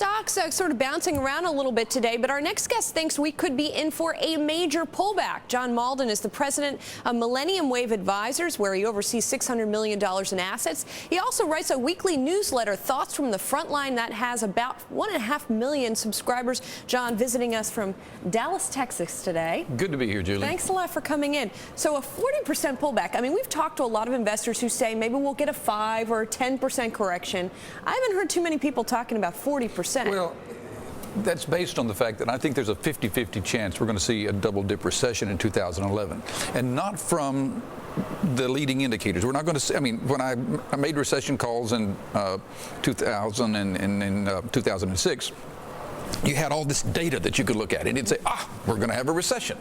stocks sort of bouncing around a little bit today, but our next guest thinks we could be in for a major pullback. John Mauldin is the president of Millennium Wave Advisors, where he oversees $600 million in assets. He also writes a weekly newsletter, Thoughts From the Frontline, that has about 1.5 million subscribers. John, visiting us from Dallas, Texas today. Good to be here, Julie. Thanks a lot for coming in. So a 40% pullback. I mean, we've talked to a lot of investors who say maybe we'll get a 5 or a 10% correction. I haven't heard too many people talking about 40%. Well, that's based on the fact that I think there's a 50-50 chance we're going to see a double-dip recession in 2011, and not from the leading indicators. We're not going to see, I mean, when I made recession calls in 2000 and in 2006, you had all this data that you could look at, and it'd say, we're going to have a recession.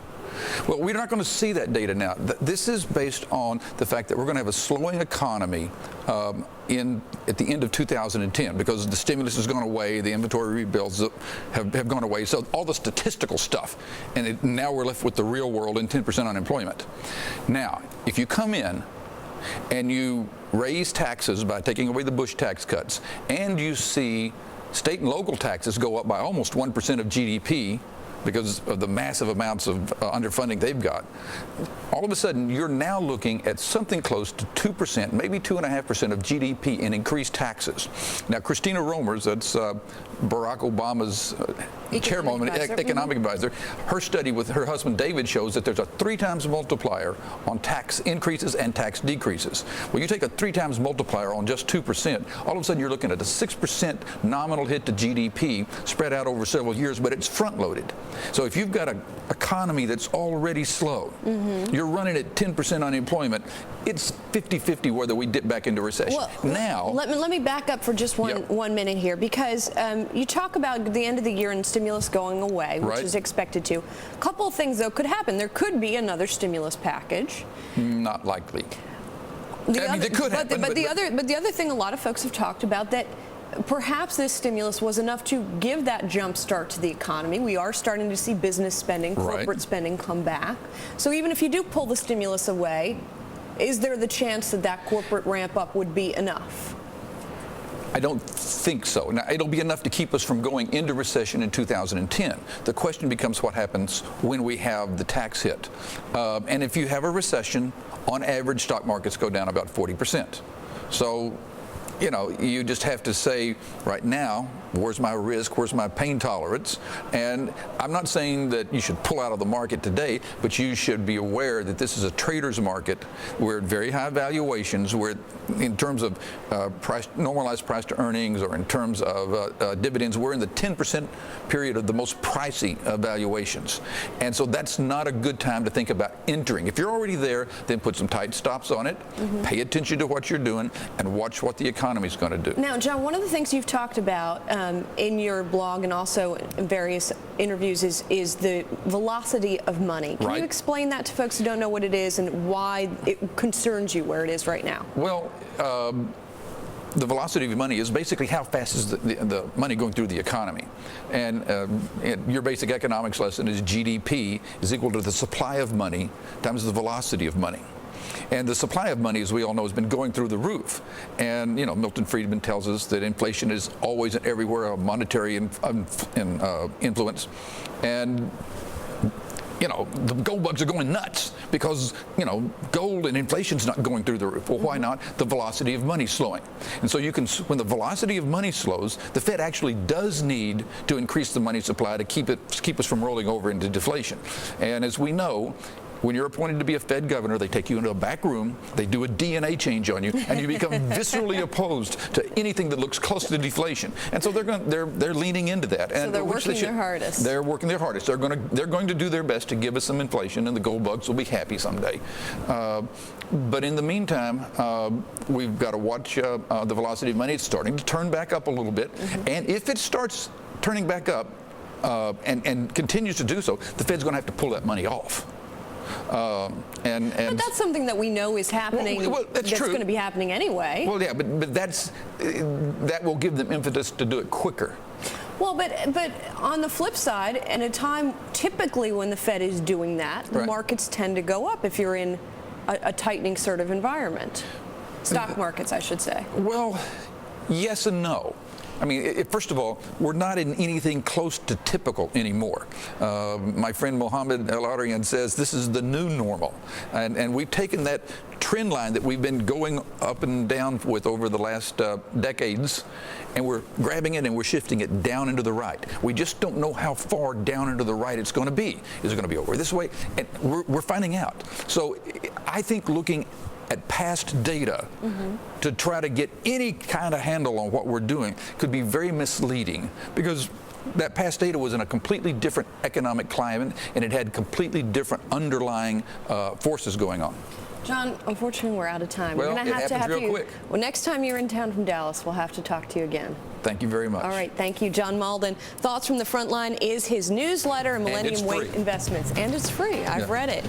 Well, we're not going to see that data now. This is based on the fact that we're going to have a slowing economy at the end of 2010 because the stimulus has gone away, the inventory rebuilds have gone away, so all the statistical stuff, and now we're left with the real world and 10% unemployment. Now, if you come in and you raise taxes by taking away the Bush tax cuts, and you see state and local taxes go up by almost 1% of GDP, because of the massive amounts of underfunding they've got, all of a sudden you're now looking at something close to 2%, maybe 2.5% of GDP in increased taxes. Now, Christina Romer's, that's Barack Obama's chairwoman, economic advisor, her study with her husband David shows that there's a 3 times multiplier on tax increases and tax decreases. Well, you take a 3 times multiplier on just 2%, all of a sudden you're looking at a 6% nominal hit to GDP spread out over several years, but it's front-loaded. So if you've got an economy that's already slow, you're running at 10% unemployment, it's 50-50 whether we dip back into recession. Well, now, let me back up for just one minute here, because you talk about the end of the year and stimulus going away, which is expected to. A couple of things, though, could happen. There could be another stimulus package. Not likely. It could happen. But the other thing a lot of folks have talked about, that perhaps this stimulus was enough to give that jump start to the economy. We are starting to see business spending, corporate spending come back. So even if you do pull the stimulus away, is there the chance that that corporate ramp up would be enough? I don't think so. Now, it'll be enough to keep us from going into recession in 2010. The question becomes what happens when we have the tax hit. And if you have a recession, on average, stock markets go down about 40%. So, you know, you just have to say, right now, where's my risk, where's my pain tolerance? And I'm not saying that you should pull out of the market today, but you should be aware that this is a trader's market. We're at very high valuations. We're, in terms of normalized price to earnings, or in terms of dividends, we're in the 10% period of the most pricey valuations. And so that's not a good time to think about entering. If you're already there, then put some tight stops on it, pay attention to what you're doing, and watch what the economy is going to do. Now, John, one of the things you've talked about in your blog and also in various interviews is the velocity of money. Can you explain that to folks who don't know what it is and why it concerns you where it is right now? Well, the velocity of money is basically how fast is the money going through the economy. And your basic economics lesson is GDP is equal to the supply of money times the velocity of money. And the supply of money, as we all know, has been going through the roof. And, you know, Milton Friedman tells us that inflation is always and everywhere a monetary influence. And, you know, the gold bugs are going nuts because, you know, gold and inflation's not going through the roof. Well, why not? The velocity of money slowing. And so you can, when the velocity of money slows, the Fed actually does need to increase the money supply to keep us from rolling over into deflation. And as we know, when you're appointed to be a Fed governor, they take you into a back room, they do a DNA change on you, and you become viscerally opposed to anything that looks close to deflation. And so they're leaning into that. And so they're working their hardest. They're working their hardest. They're going to do their best to give us some inflation, and the gold bugs will be happy someday. But in the meantime, we've got to watch the velocity of money. It's starting to turn back up a little bit, and if it starts turning back up and continues to do so, the Fed's going to have to pull that money off. But that's something that we know is happening. Well, that's true. Going to be happening anyway. Well, yeah, but that will give them impetus to do it quicker. Well, but on the flip side, at a time typically when the Fed is doing that, the markets tend to go up if you're in a tightening sort of environment. Stock markets, I should say. Well, yes and no. I mean, first of all, we're not in anything close to typical anymore. My friend Mohammed El-Arian says this is the new normal. And we've taken that trend line that we've been going up and down with over the last decades, and we're grabbing it and we're shifting it down into the right. We just don't know how far down into the right it's going to be. Is it going to be over this way? And we're finding out. So I think looking at past data to try to get any kind of handle on what we're doing could be very misleading, because that past data was in a completely different economic climate and it had completely different underlying forces going on. John, unfortunately, we're out of time. Well, we're going to have real you. Quick. Well, next time you're in town from Dallas, we'll have to talk to you again. Thank you very much. All right, thank you, John Mauldin. Thoughts from the Frontline is his newsletter, Millennium Wave Investments, and it's free. I've read it.